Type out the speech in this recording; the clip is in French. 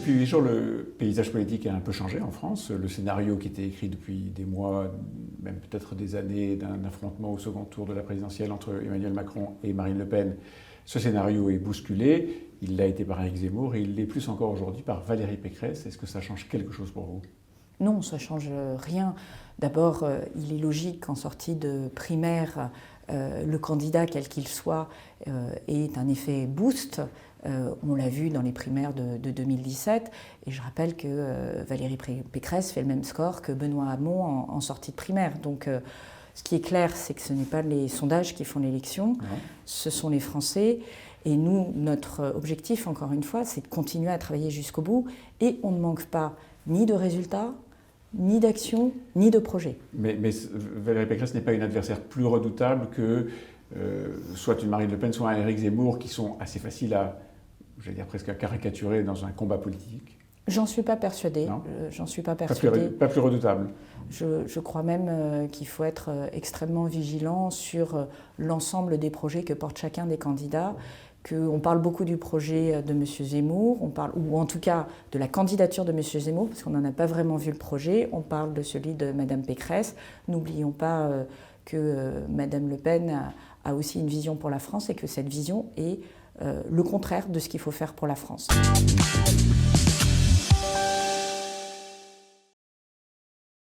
Depuis 8 jours, le paysage politique a un peu changé en France. Le scénario qui était écrit depuis des mois, même peut-être des années, d'un affrontement au second tour de la présidentielle entre Emmanuel Macron et Marine Le Pen, ce scénario est bousculé. Il l'a été par Éric Zemmour et il l'est plus encore aujourd'hui par Valérie Pécresse. Est-ce que ça change quelque chose pour vous? Non, ça ne change rien. D'abord, il est logique qu'en sortie de primaire, le candidat, quel qu'il soit, ait un effet boost. On l'a vu dans les primaires de 2017. Et je rappelle que Valérie Pécresse fait le même score que Benoît Hamon en sortie de primaire. Donc, ce qui est clair, c'est que ce n'est pas les sondages qui font l'élection, ce sont les Français. Et nous, notre objectif, encore une fois, c'est de continuer à travailler jusqu'au bout. Et on ne manque pas ni de résultats, ni d'action, ni de projet. Mais Valérie Pécresse n'est pas une adversaire plus redoutable que soit une Marine Le Pen, soit un Éric Zemmour, qui sont assez faciles à, j'allais dire presque à caricaturer dans un combat politique. J'en suis pas persuadée. J'en suis pas persuadée. Pas plus redoutable. Je crois même qu'il faut être extrêmement vigilant sur l'ensemble des projets que porte chacun des candidats. On parle beaucoup du projet de M. Zemmour, ou en tout cas de la candidature de M. Zemmour, parce qu'on n'en a pas vraiment vu le projet. On parle de celui de Mme Pécresse. N'oublions pas que Mme Le Pen a aussi une vision pour la France et que cette vision est le contraire de ce qu'il faut faire pour la France.